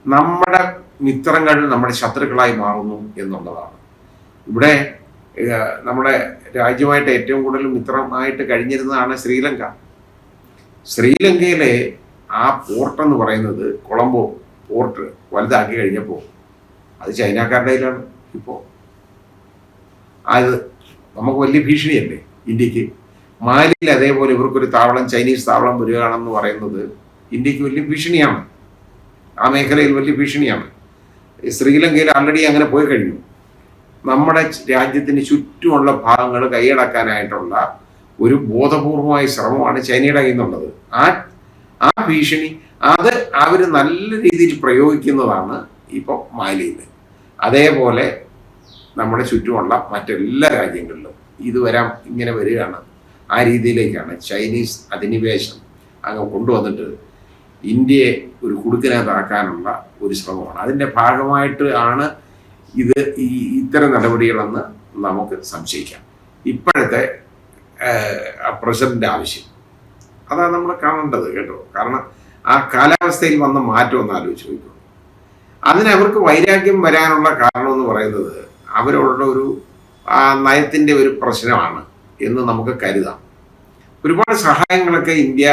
നമ്മുടെ മിത്രങ്ങൾ നമ്മുടെ ശത്രുക്കളായി മാറുന്നു എന്നുള്ളതാണ്. ഇവിടെ നമ്മുടെ രാജ്യമായിട്ട് ഏറ്റവും കൂടുതൽ മിത്രമായിട്ട് കഴിഞ്ഞിരുന്നതാണ് ശ്രീലങ്ക. ശ്രീലങ്കയിലെ ആ പോർട്ട് എന്ന് പറയുന്നത് കൊളംബോ പോർട്ട് വലുതാക്കി കഴിഞ്ഞപ്പോൾ അത് ചൈനക്കാരുടെ കയ്യിലാണ്. ഇപ്പോൾ അത് നമുക്ക് വലിയ ഭീഷണിയല്ലേ ഇന്ത്യക്ക്. മാലിയിൽ അതേപോലെ ഇവർക്കൊരു താവളം, ചൈനീസ് താവളം വരികയാണെന്ന് പറയുന്നത് ഇന്ത്യക്ക് വലിയ ഭീഷണിയാണ്. ആ മേഖലയിൽ വലിയ ഭീഷണിയാണ്. ശ്രീലങ്കയിൽ ആൾറെഡി അങ്ങനെ പോയി കഴിഞ്ഞു. നമ്മുടെ രാജ്യത്തിന് ചുറ്റുമുള്ള ഭാഗങ്ങൾ കൈയടക്കാനായിട്ടുള്ള ഒരു ബോധപൂർവമായ ശ്രമമാണ് ചൈനയുടെ കയ്യിൽ നിന്നുള്ളത്. ആ ഭീഷണി അത് അവർ നല്ല രീതിയിൽ പ്രയോഗിക്കുന്നതാണ് ഇപ്പോൾ മാലിയിൽ. അതേപോലെ നമ്മുടെ ചുറ്റുമുള്ള മറ്റെല്ലാ രാജ്യങ്ങളിലും ഇത് ഇങ്ങനെ വരികയാണ്. ആ രീതിയിലേക്കാണ് ചൈനീസ് അധിനിവേശം അങ്ങ് കൊണ്ടുവന്നിട്ട് ഇന്ത്യയെ ഒരു കുടുക്കിനകത്താക്കാനുള്ള ഒരു ശ്രമമാണ്. അതിൻ്റെ ഭാഗമായിട്ട് ആണ് ഇത്തരം നടപടികളെന്ന് നമുക്ക് സംശയിക്കാം. ഇപ്പോഴത്തെ പ്രസിഡന്റ് ആവശ്യം അതാണ് നമ്മൾ കാണേണ്ടത് കേട്ടോ. കാരണം ആ കാലാവസ്ഥയിൽ വന്ന മാറ്റം ഒന്ന് ആലോചിച്ച് നോക്കും. അവർക്ക് വൈരാഗ്യം വരാനുള്ള കാരണം എന്ന് പറയുന്നത് അവരോടുള്ള ഒരു നയത്തിൻ്റെ ഒരു പ്രശ്നമാണ് എന്ന് നമുക്ക് കരുതാം. ഒരുപാട് സഹായങ്ങളൊക്കെ ഇന്ത്യ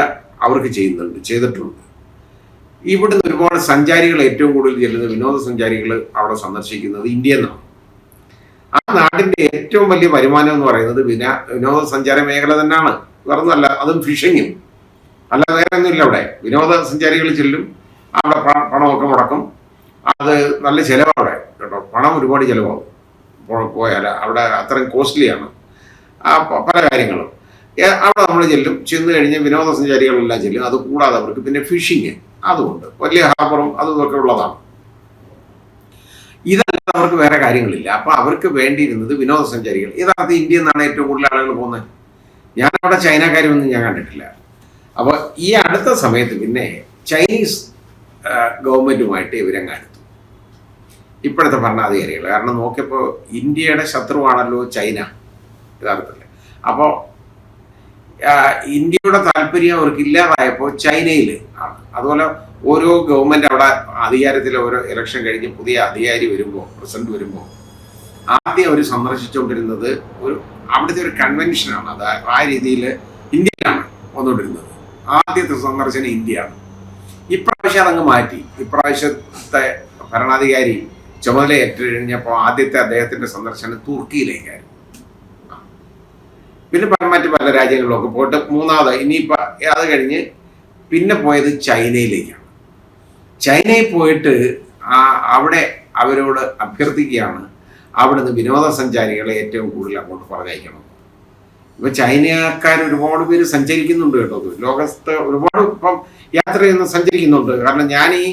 അവർക്ക് ചെയ്തിട്ടുണ്ട്. ഇവിടുന്ന് ഒരുപാട് സഞ്ചാരികൾ ഏറ്റവും കൂടുതൽ ചെല്ലുന്നത്, വിനോദസഞ്ചാരികൾ അവിടെ സന്ദർശിക്കുന്നത് ഇന്ത്യയിൽ നിന്നാണ്. ആ നാടിൻ്റെ ഏറ്റവും വലിയ വരുമാനം എന്ന് പറയുന്നത് വിനോദസഞ്ചാര മേഖല തന്നെയാണ്. വേറൊന്നുമല്ല, അതും ഫിഷിങ്ങും. അല്ല വേറെ ഒന്നുമില്ല. അവിടെ വിനോദസഞ്ചാരികൾ ചെല്ലും, അവിടെ പണമൊക്കെ മുടക്കും. അത് നല്ല ചിലവാണ് അവിടെ കേട്ടോ. പണം ഒരുപാട് ചിലവാകും പോയാൽ. അവിടെ അത്രയും കോസ്റ്റ്ലിയാണ് പല കാര്യങ്ങളും. അവിടെ നമ്മൾ ചെന്ന് കഴിഞ്ഞ് വിനോദസഞ്ചാരികളെല്ലാം ചെല്ലും. അത് കൂടാതെ അവർക്ക് പിന്നെ ഫിഷിങ്, അതുകൊണ്ട് വലിയ ഹാർബറും അതുമൊക്കെ ഉള്ളതാണ്. ഇതല്ലാതെ അവർക്ക് വേറെ കാര്യങ്ങളില്ല. അപ്പൊ അവർക്ക് വേണ്ടിയിരുന്നത് വിനോദസഞ്ചാരികൾ. യഥാർത്ഥ ഇന്ത്യയിൽ നിന്നാണ് ഏറ്റവും കൂടുതൽ ആളുകൾ പോകുന്നത്. ഞാൻ അവിടെ ചൈനക്കാരൊന്നും ഞാൻ കണ്ടിട്ടില്ല. അപ്പോൾ ഈ അടുത്ത സമയത്ത് പിന്നെ ചൈനീസ് ഗവൺമെന്റുമായിട്ട് ഇവരങ്ങടുത്തു, ഇപ്പോഴത്തെ ഭരണാധികാരികൾ. കാരണം നോക്കിയപ്പോൾ ഇന്ത്യയുടെ ശത്രുവാണല്ലോ ചൈന യഥാർത്ഥത്തിൽ. അപ്പോൾ ഇന്ത്യയുടെ താല്പര്യം അവർക്ക് ഇല്ലാതായപ്പോൾ ചൈനയിൽ ആണ്. അതുപോലെ ഓരോ ഗവൺമെന്റ് അവിടെ അധികാരത്തിൽ ഓരോ ഇലക്ഷൻ കഴിഞ്ഞ് പുതിയ അധികാരി വരുമ്പോൾ, പ്രസിഡന്റ് വരുമ്പോൾ ആദ്യം അവർ സന്ദർശിച്ചുകൊണ്ടിരുന്നത് അവിടുത്തെ ഒരു കൺവെൻഷനാണ്. അത് ആ രീതിയിൽ ഇന്ത്യയിലാണ് വന്നുകൊണ്ടിരുന്നത്. ആദ്യത്തെ സന്ദർശനം ഇന്ത്യയാണ്. ഇപ്രാവശ്യം അതങ്ങ് മാറ്റി. ഇപ്രാവശ്യത്തെ ഭരണാധികാരി ചുമതല ഏറ്റെടുക്കഴിഞ്ഞപ്പോൾ ആദ്യത്തെ അദ്ദേഹത്തിന്റെ സന്ദർശനം തുർക്കിയിലേക്കായിരുന്നു. പിന്നെ മറ്റു പല രാജ്യങ്ങളിലൊക്കെ പോയിട്ട് മൂന്നാമത് ഇനിയിപ്പോൾ അത് കഴിഞ്ഞ് പിന്നെ പോയത് ചൈനയിലേക്കാണ്. ചൈനയിൽ പോയിട്ട് അവിടെ അവരോട് അഭ്യർത്ഥിക്കുകയാണ് അവിടുന്ന് വിനോദസഞ്ചാരികളെ ഏറ്റവും കൂടുതൽ അങ്ങോട്ട് പറഞ്ഞയക്കണം. ഇപ്പം ചൈനക്കാർ ഒരുപാട് പേര് സഞ്ചരിക്കുന്നുണ്ട് കേട്ടോ. ലോകത്ത് ഒരുപാട് ഇപ്പം യാത്ര ചെയ്യുന്ന സഞ്ചരിക്കുന്നുണ്ട്. കാരണം ഞാൻ ഈ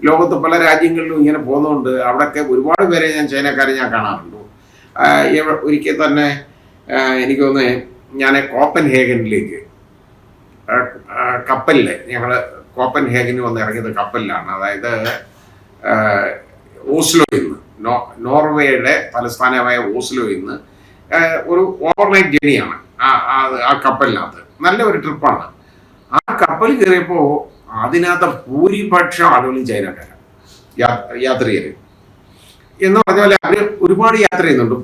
ലോകത്ത് പല രാജ്യങ്ങളിലും ഇങ്ങനെ പോകുന്നതുകൊണ്ട് അവിടെയൊക്കെ ഒരുപാട് പേരെ ചൈനക്കാരെ ഞാൻ കാണാറുണ്ട്. ഒരിക്കൽ തന്നെ എനിക്ക് തോന്നുന്നത് ഞാൻ കോപ്പൻഹേഗനിലേക്ക് കപ്പലിൽ, ഞങ്ങൾ കോപ്പൻഹേഗനിൽ വന്ന് ഇറങ്ങിയത് കപ്പലിലാണ്. അതായത് ഓസ്ലോയിൽ നിന്ന്, നോർവേയുടെ തലസ്ഥാനമായ ഓസ്ലോയിൽ നിന്ന് ഒരു ഓവർനൈറ്റ് ജേണിയാണ് ആ കപ്പലിനകത്ത്. നല്ല ഒരു ട്രിപ്പാണ്. ആ കപ്പൽ കയറിയപ്പോൾ അതിനകത്ത് ഭൂരിപക്ഷം ആളുകളും ചൈനക്കാരാണ് യാത്രികർ. എന്ന് പറഞ്ഞ പോലെ അവർ ഒരുപാട് യാത്ര ചെയ്യുന്നുണ്ട്.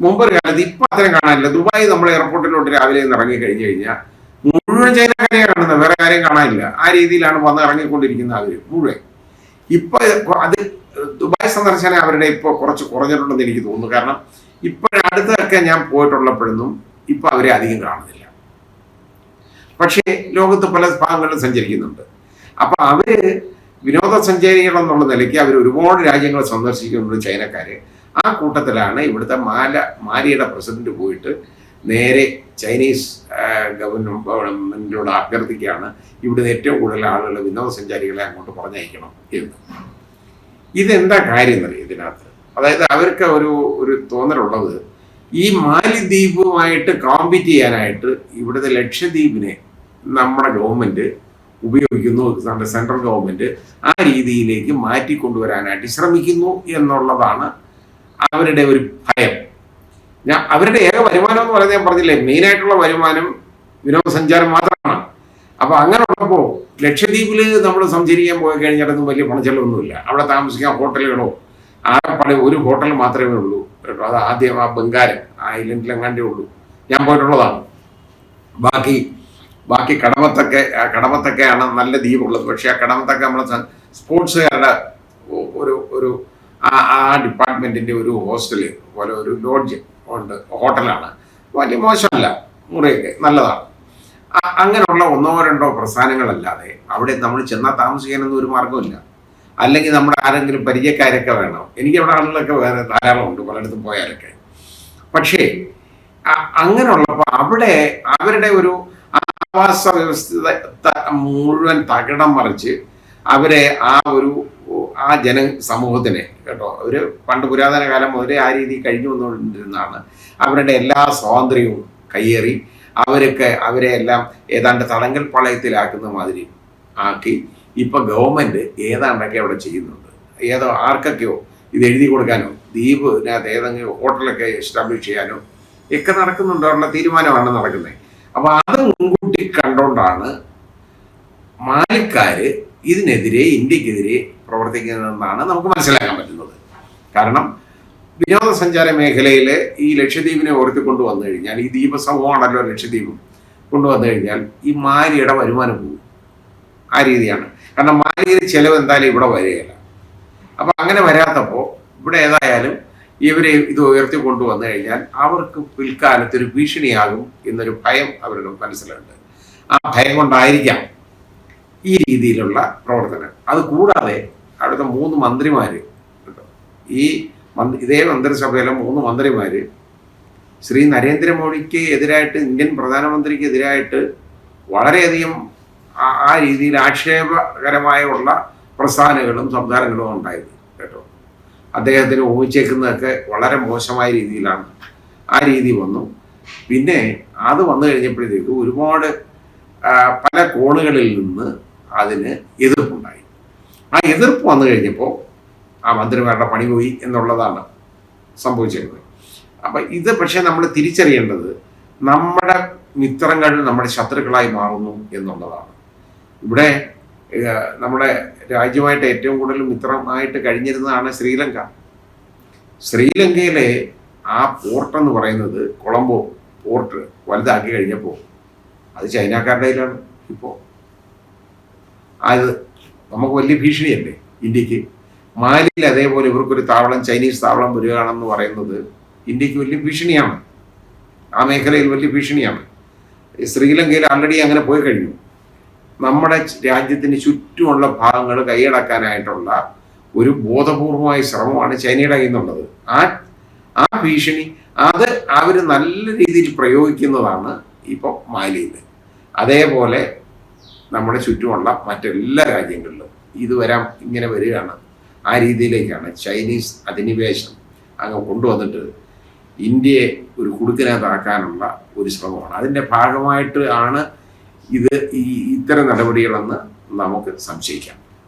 മുമ്പൊരു കാലത്ത്, ഇപ്പം അത്രയും കാണാനില്ല. ദുബായ് നമ്മൾ എയർപോർട്ടിലോട്ട് രാവിലെ നിന്ന് ഇറങ്ങി കഴിഞ്ഞ് കഴിഞ്ഞാൽ മുഴുവൻ ചൈനക്കാരെയാണ് കാണുന്നത്, വേറെ കാര്യം കാണാനില്ല. ആ രീതിയിലാണ് വന്ന് ഇറങ്ങിക്കൊണ്ടിരിക്കുന്നത് അവർ മുഴുവൻ. ഇപ്പൊ അത് ദുബായ് സന്ദർശനം അവരുടെ ഇപ്പോൾ കുറച്ച് കുറഞ്ഞിട്ടുണ്ടെന്ന് എനിക്ക് തോന്നുന്നു. കാരണം ഇപ്പോഴടുത്തൊക്കെ ഞാൻ പോയിട്ടുള്ളപ്പോഴൊന്നും ഇപ്പൊ അവരെ അധികം കാണുന്നില്ല. പക്ഷേ ലോകത്ത് പല ഭാഗങ്ങളിലും സഞ്ചരിക്കുന്നുണ്ട്. അപ്പൊ അവര് വിനോദസഞ്ചാരികൾ എന്നുള്ള നിലയ്ക്ക് അവർ ഒരുപാട് രാജ്യങ്ങൾ സന്ദർശിക്കുന്നുണ്ട് ചൈനക്കാര്. ആ കൂട്ടത്തിലാണ് ഇവിടുത്തെ മാലിയുടെ പ്രസിഡന്റ് പോയിട്ട് നേരെ ചൈനീസ് ഗവൺമെന്റിനോട് അഭ്യർത്ഥിക്കുകയാണ് ഇവിടുന്ന് ഏറ്റവും കൂടുതൽ ആളുകൾ വിനോദസഞ്ചാരികളെ അങ്ങോട്ട് പറഞ്ഞയക്കണം എന്ന്. ഇതെന്താ കാര്യം എന്നറിയാം ഇതിനകത്ത്. അതായത് അവർക്ക് ഒരു തോന്നലുള്ളത്, ഈ മാലിദ്വീപുമായിട്ട് കോമ്പീറ്റ് ചെയ്യാനായിട്ട് ഇവിടുത്തെ ലക്ഷദ്വീപിനെ നമ്മുടെ ഗവൺമെന്റ് ഉപയോഗിക്കുന്നു, നമ്മുടെ സെൻട്രൽ ഗവൺമെന്റ് ആ രീതിയിലേക്ക് മാറ്റിക്കൊണ്ടുവരാനായിട്ട് ശ്രമിക്കുന്നു എന്നുള്ളതാണ് അവരുടെ ഒരു ഭയം. അവരുടെ ഏക വരുമാനം എന്ന് പറയുന്നത് ഞാൻ പറഞ്ഞില്ലേ, മെയിനായിട്ടുള്ള വരുമാനം വിനോദസഞ്ചാരം മാത്രമാണ്. അപ്പോൾ അങ്ങനെയുള്ളപ്പോൾ ലക്ഷദ്വീപിൽ നമ്മൾ സഞ്ചരിക്കാൻ പോയി കഴിഞ്ഞിടത്തും വലിയ പണച്ചെലവൊന്നുമില്ല. അവിടെ താമസിക്കാൻ ഹോട്ടലുകളോ ആകെപ്പാടെ ഒരു ഹോട്ടൽ മാത്രമേ ഉള്ളൂ കേട്ടോ. അത് ആദ്യം ആ ബംഗാരം ആ ഐലൻഡിലെങ്ങാണ്ടേ ഉള്ളൂ ഞാൻ പോയിട്ടുള്ളതാണ്. ബാക്കി ബാക്കി കടമത്തൊക്കെയാണ് നല്ല ദ്വീപുള്ളത്. പക്ഷേ ആ കടമത്തൊക്കെ നമ്മളെ സ്പോർട്സുകാരുടെ ഒരു ഒരു ആ ഡിപ്പാർട്ട്മെൻറ്റിൻ്റെ ഒരു ഹോസ്റ്റല് പോലെ ഒരു ലോഡ്ജ് ഉണ്ട്, ഹോട്ടലാണ്. വലിയ മോശമല്ല, മുറിയൊക്കെ നല്ലതാണ്. അങ്ങനെയുള്ള ഒന്നോ രണ്ടോ പ്രസ്ഥാനങ്ങളല്ലാതെ അവിടെ നമ്മൾ ചെന്നാൽ താമസിക്കാനൊന്നും ഒരു മാർഗ്ഗമില്ല. അല്ലെങ്കിൽ നമ്മുടെ ആരെങ്കിലും പരിചയക്കാരൊക്കെ വേണം. എനിക്കവിടെ ആളുകളൊക്കെ വേറെ ധാരാളം ഉണ്ട് പലയിടത്തും പോയാലൊക്കെ. പക്ഷേ അങ്ങനെയുള്ളപ്പോൾ അവിടെ അവരുടെ ഒരു ആവാസ വ്യവസ്ഥ മുഴുവൻ തകിടം മറിച്ച് അവരെ ആ ജനസമൂഹത്തിനെ കേട്ടോ, അവർ പണ്ട് പുരാതന കാലം മുതലേ ആ രീതി കഴിഞ്ഞു വന്നുകൊണ്ടിരുന്നതാണ്. അവരുടെ എല്ലാ സ്വാതന്ത്ര്യവും കയ്യേറി അവരെ എല്ലാം ഏതാണ്ട് തടങ്കൽ പാളയത്തിലാക്കുന്ന മാതിരി ആക്കി ഇപ്പം ഗവൺമെൻറ് ഏതാണ്ടൊക്കെ അവിടെ ചെയ്യുന്നുണ്ട്. ആർക്കൊക്കെയോ ഇത് എഴുതി കൊടുക്കാനോ ദ്വീപിനകത്ത് ഏതെങ്കിലും ഹോട്ടലൊക്കെ എസ്റ്റാബ്ലിഷ് ചെയ്യാനോ ഒക്കെ നടക്കുന്നുണ്ട്. അവരുടെ തീരുമാനമാണ് നടക്കുന്നത്. അപ്പോൾ അത് മുൻകൂട്ടി കണ്ടുകൊണ്ടാണ് മാലിക്കാർ ഇതിനെതിരെ ഇന്ത്യക്കെതിരെ പ്രവർത്തിക്കുന്നതെന്നാണ് നമുക്ക് മനസ്സിലാക്കാൻ പറ്റുന്നത്. കാരണം വിനോദസഞ്ചാര മേഖലയിൽ ഈ ലക്ഷദ്വീപിനെ ഉയർത്തിക്കൊണ്ടു കഴിഞ്ഞാൽ, ഈ ദ്വീപ സമൂഹമാണല്ലോ ലക്ഷദ്വീപും കൊണ്ടുവന്നു കഴിഞ്ഞാൽ ഈ മാലിയുടെ വരുമാനം പോകും. ആ രീതിയാണ്. കാരണം മാലിയുടെ ചിലവ് എന്തായാലും ഇവിടെ വരികയില്ല. അപ്പം അങ്ങനെ വരാത്തപ്പോൾ ഇവിടെ ഏതായാലും ഇവരെ ഇത് ഉയർത്തിക്കൊണ്ടുവന്നു കഴിഞ്ഞാൽ അവർക്ക് പിൽക്കാലത്തൊരു ഭീഷണിയാകും എന്നൊരു ഭയം അവരുടെ മനസ്സിലുണ്ട്. ആ ഭയം കൊണ്ടായിരിക്കാം ഈ രീതിയിലുള്ള പ്രവർത്തനം. അത് കൂടാതെ അവിടുത്തെ 3 മന്ത്രിമാർ ഇതേ മന്ത്രിസഭയിലെ 3 മന്ത്രിമാർ ശ്രീ നരേന്ദ്രമോദിക്ക് എതിരായിട്ട്, ഇന്ത്യൻ പ്രധാനമന്ത്രിക്ക് എതിരായിട്ട് വളരെയധികം ആ രീതിയിൽ ആക്ഷേപകരമായുള്ള പ്രസ്ഥാനങ്ങളും സംസാരങ്ങളും ഉണ്ടായത് കേട്ടോ. അദ്ദേഹത്തിന് ഊഹിച്ചേക്കുന്നതൊക്കെ വളരെ മോശമായ രീതിയിലാണ്. ആ രീതി വന്നു. പിന്നെ അത് വന്നു കഴിഞ്ഞപ്പോഴത്തേക്ക് ഒരുപാട് പല കോണുകളിൽ നിന്ന് അതിന് എതിർപ്പുണ്ടായി. ആ എതിർപ്പ് വന്നു കഴിഞ്ഞപ്പോൾ ആ മന്ത്രിമാരുടെ പണി പോയി എന്നുള്ളതാണ് സംഭവിച്ചിരുന്നത്. അപ്പം ഇത് പക്ഷേ നമ്മൾ തിരിച്ചറിയേണ്ടത് നമ്മുടെ മിത്രങ്ങൾ നമ്മുടെ ശത്രുക്കളായി മാറുന്നു എന്നുള്ളതാണ്. ഇവിടെ നമ്മുടെ രാജ്യമായിട്ട് ഏറ്റവും കൂടുതൽ മിത്രമായിട്ട് കഴിഞ്ഞിരുന്നതാണ് ശ്രീലങ്ക. ശ്രീലങ്കയിലെ ആ പോർട്ട് എന്ന് പറയുന്നത് കൊളംബോ പോർട്ട് വലുതാക്കി കഴിഞ്ഞപ്പോൾ അത് ചൈനക്കാരുടെ കയ്യിലാണ് ഇപ്പോൾ. അത് നമുക്ക് വലിയ ഭീഷണിയല്ലേ ഇന്ത്യക്ക്. മാലിയിൽ അതേപോലെ ഇവർക്കൊരു താവളം, ചൈനീസ് താവളം വരികയാണെന്ന് പറയുന്നത് ഇന്ത്യക്ക് വലിയ ഭീഷണിയാണ്. ആ മേഖലയിൽ വലിയ ഭീഷണിയാണ്. ശ്രീലങ്കയിൽ ആൾറെഡി അങ്ങനെ പോയി കഴിഞ്ഞു. നമ്മുടെ രാജ്യത്തിന് ചുറ്റുമുള്ള ഭാഗങ്ങൾ കൈയടക്കാനായിട്ടുള്ള ഒരു ബോധപൂർവമായ ശ്രമമാണ് ചൈനയുടെ കയ്യിൽ നിന്നുള്ളത്. ആ ഭീഷണി അത് അവർ നല്ല രീതിയിൽ പ്രയോഗിക്കുന്നതാണ് ഇപ്പോൾ മാലിയിൽ. അതേപോലെ നമ്മുടെ ചുറ്റുമുള്ള മറ്റെല്ലാ രാജ്യങ്ങളിലും ഇത് ഇങ്ങനെ വരികയാണ്. ആ രീതിയിലേക്കാണ് ചൈനീസ് അധിനിവേശം അങ്ങ് കൊണ്ടുവന്നിട്ട് ഇന്ത്യയെ ഒരു കുടുക്കിനകത്താക്കാനുള്ള ഒരു ശ്രമമാണ്. അതിൻ്റെ ഭാഗമായിട്ട് ആണ് ഇത്തരം നടപടികളെന്ന് നമുക്ക് സംശയിക്കാം.